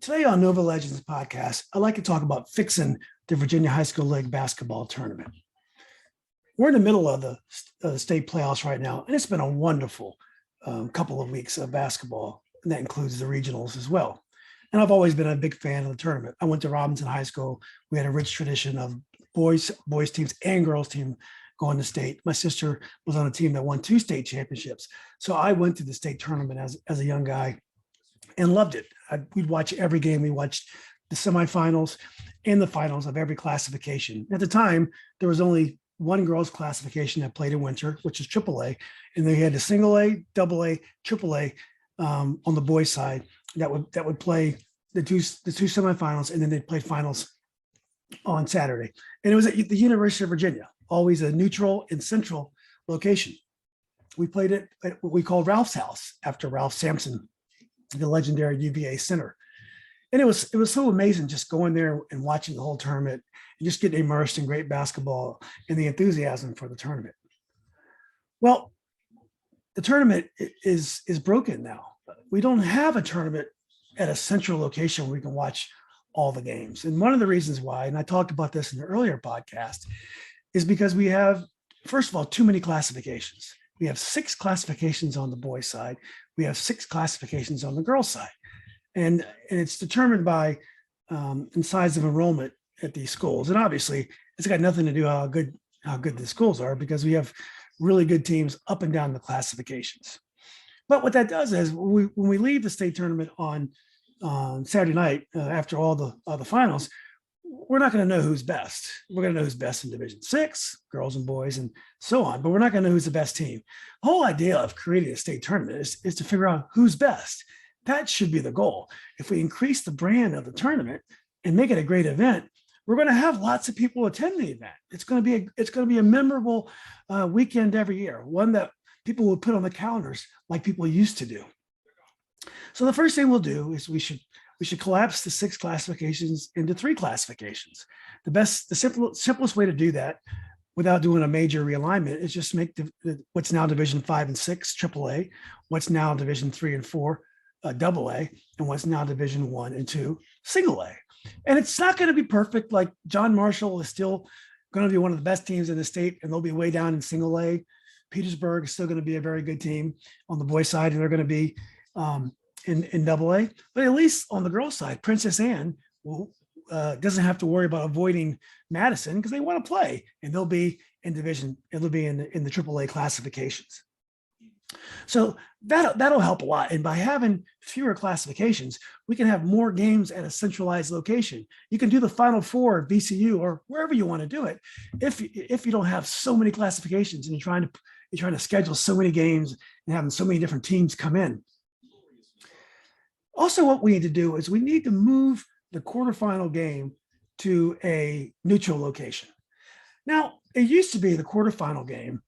Today on Nova Legends podcast, I'd like to talk about fixing the Virginia High School League basketball tournament. We're in the middle of the state playoffs right now, and it's been a wonderful couple of weeks of basketball, and that includes the regionals as well. And I've always been a big fan of the tournament. I went to Robinson High School. We had a rich tradition of boys teams and girls team going to state. My sister was on a team that won 2 state championships. So I went to the state tournament as a young guy and loved it. We'd watch every game. We watched the semifinals and the finals of every classification. At the time, there was only one girls classification that played in winter, which is AAA, and they had a single A, double A, AAA on the boys' side that would play the two semifinals, and then they'd play finals on Saturday. And it was at the University of Virginia, always a neutral and central location. We played it at what we called Ralph's house after Ralph Sampson, the legendary UVA center. And it was so amazing just going there and watching the whole tournament and just getting immersed in great basketball and the enthusiasm for the tournament. Well, the tournament is broken now. We don't have a tournament at a central location where we can watch all the games. And one of the reasons why, and I talked about this in the earlier podcast, is because we have, first of all, too many classifications. We have 6 classifications on the boys' side. We have 6 classifications on the girls' side. And it's determined by in size of enrollment at these schools. And obviously, it's got nothing to do how good the schools are, because we have really good teams up and down the classifications. But what that does is when we leave the state tournament on Saturday night after all the finals, we're not going to know who's best. We're going to know who's best in Division 6, girls and boys, and so on. But we're not going to know who's the best team. The whole idea of creating a state tournament is to figure out who's best. That should be the goal. If we increase the brand of the tournament and make it a great event, we're going to have lots of people attend the event. It's going to be a memorable weekend every year, one that people will put on the calendars like people used to do. So the first thing we'll do is we should collapse the 6 classifications into 3 classifications. The simplest way to do that without doing a major realignment is just make what's now Division 5 and 6 AAA, what's now Division 3 and 4 AA, and what's now Division 1 and 2 single A. And it's not going to be perfect. Like John Marshall is still going to be one of the best teams in the state, and they'll be way down in single A. Petersburg is still going to be a very good team on the boys' side, and they're going to be in double A. But at least on the girls' side, Princess Anne doesn't have to worry about avoiding Madison because they want to play, and they'll be in division. It'll be in the AAA classifications. So that'll help a lot. And by having fewer classifications, we can have more games at a centralized location. You can do the Final Four at VCU or wherever you want to do it. If you don't have so many classifications and you're trying to schedule so many games and having so many different teams come in. Also, what we need to do is we need to move the quarterfinal game to a neutral location. Now, it used to be the quarterfinal game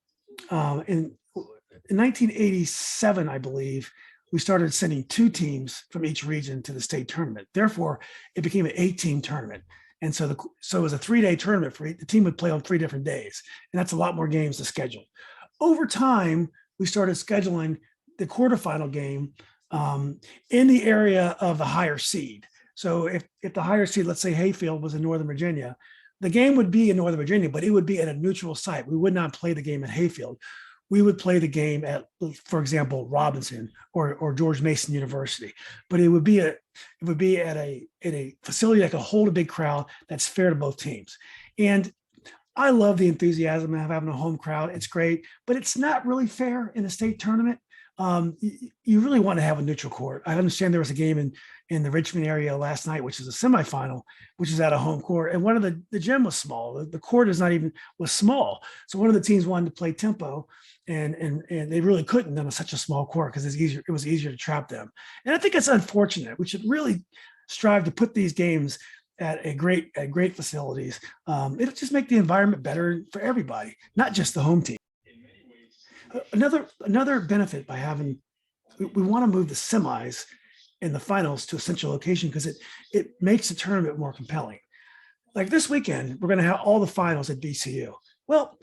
in 1987, I believe, we started sending 2 teams from each region to the state tournament. Therefore, it became an 8-team tournament. And so it was a 3-day tournament for the team would play on 3 different days. And that's a lot more games to schedule. Over time, we started scheduling the quarterfinal game in the area of the higher seed. So if the higher seed, let's say Hayfield was in Northern Virginia, the game would be in Northern Virginia, but it would be at a neutral site. We would not play the game at Hayfield. We would play the game at, for example, Robinson or George Mason University, but it would be at a facility that could hold a big crowd that's fair to both teams. And I love the enthusiasm of having a home crowd. It's great, but it's not really fair in a state tournament. You really want to have a neutral court. I understand there was a game in the Richmond area last night, which is a semifinal, which is at a home court. And one of the gym was small. The court was small. So one of the teams wanted to play tempo and they really couldn't on such a small court because it was easier to trap them. And I think it's unfortunate. We should really strive to put these games at great facilities. It'll just make the environment better for everybody, not just the home team. Another benefit by having, we want to move the semis and the finals to a central location because it makes the tournament more compelling. Like this weekend, we're going to have all the finals at VCU. Well,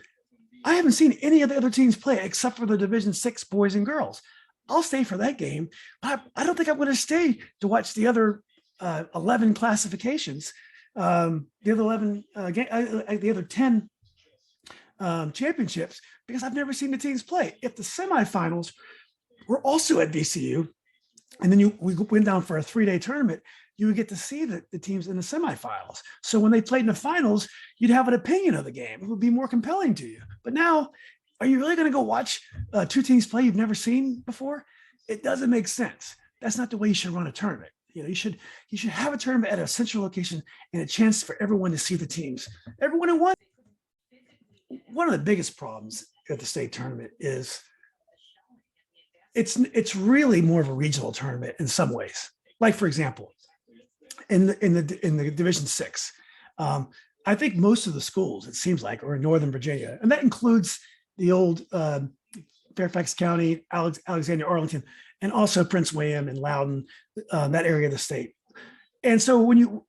I haven't seen any of the other teams play except for the Division 6 boys and girls. I'll stay for that game, but I don't think I'm going to stay to watch the other 11 classifications, the other 11, the other 10 championships, because I've never seen the teams play. If the semifinals were also at VCU, and then we went down for a 3-day tournament, you would get to see the teams in the semifinals. So when they played in the finals, you'd have an opinion of the game. It would be more compelling to you. But now, are you really going to go watch two teams play you've never seen before? It doesn't make sense. That's not the way you should run a tournament. You should have a tournament at a central location and a chance for everyone to see the teams. Everyone in one. One of the biggest problems at the state tournament is it's really more of a regional tournament in some ways. Like, for example, in the Division 6, I think most of the schools, it seems like, are in Northern Virginia, and that includes the old Fairfax County, Alexandria, Arlington, and also Prince William and Loudoun, that area of the state. And so and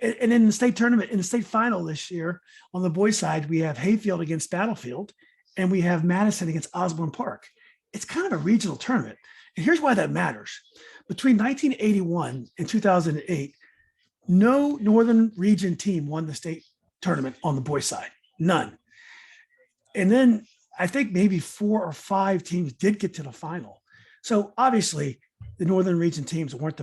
in the state tournament, in the state final this year, on the boys' side, we have Hayfield against Battlefield, and we have Madison against Osborne Park. It's kind of a regional tournament. And here's why that matters. Between 1981 and 2008, no Northern Region team won the state tournament on the boys' side. None. And then I think maybe 4 or 5 teams did get to the final. So obviously, the Northern Region teams weren't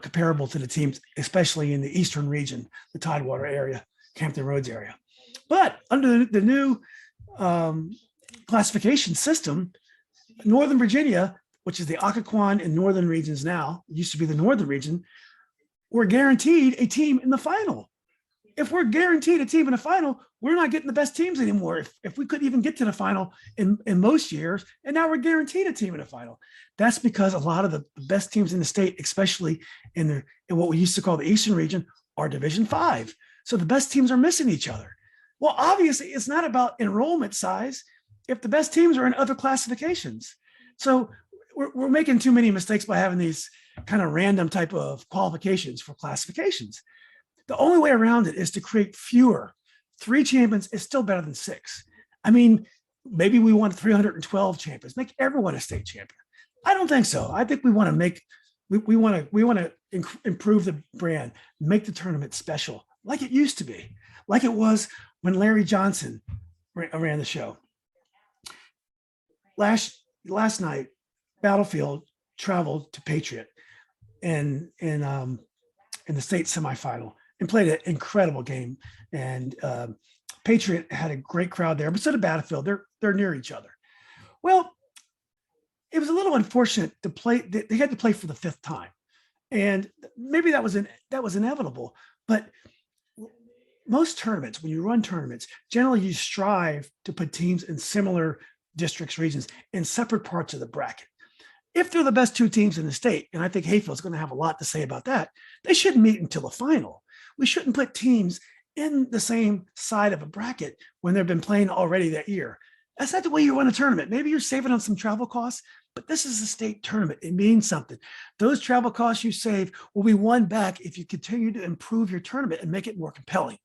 comparable to the teams, especially in the Eastern region, the Tidewater area, Hampton Roads area. But under the new classification system, Northern Virginia, which is the Occoquan and Northern regions now, used to be the Northern region, we're guaranteed a team in the final. If we're guaranteed a team in the final, we're not getting the best teams anymore. If we couldn't even get to the final in most years, and now we're guaranteed a team in the final. That's because a lot of the best teams in the state, especially in what we used to call the Eastern region, are Division 5. So the best teams are missing each other. Well, obviously, it's not about enrollment size if the best teams are in other classifications. So we're making too many mistakes by having these kind of random type of qualifications for classifications. The only way around it is to create fewer. 3 champions is still better than 6. I mean, maybe we want 312 champions, make everyone a state champion. I don't think so. I think we want to improve the brand, make the tournament special, like it used to be, like it was when Larry Johnson ran the show. Last night, Battlefield traveled to Patriot in the state semifinal and played an incredible game. And Patriot had a great crowd there, but so did Battlefield. They're near each other. Well, it was a little unfortunate to play. They had to play for the 5th time, and maybe that was inevitable. But most tournaments, when you run tournaments, generally you strive to put teams in similar districts, regions, in separate parts of the bracket. If they're the best 2 teams in the state, and I think Hayfield's going to have a lot to say about that, they shouldn't meet until the final. We shouldn't put teams in the same side of a bracket when they've been playing already that year. That's not the way you run a tournament. Maybe you're saving on some travel costs, but this is a state tournament. It means something. Those travel costs you save will be won back if you continue to improve your tournament and make it more compelling.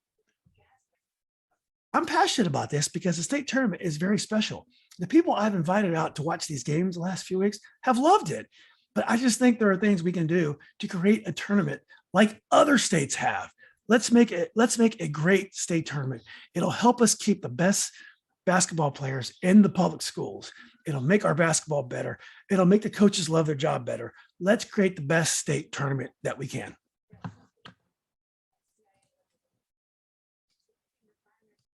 I'm passionate about this because the state tournament is very special. The people I've invited out to watch these games the last few weeks have loved it. But I just think there are things we can do to create a tournament like other states have. Let's make a great state tournament. It'll help us keep the best basketball players in the public schools. It'll make our basketball better. It'll make the coaches love their job better. Let's create the best state tournament that we can.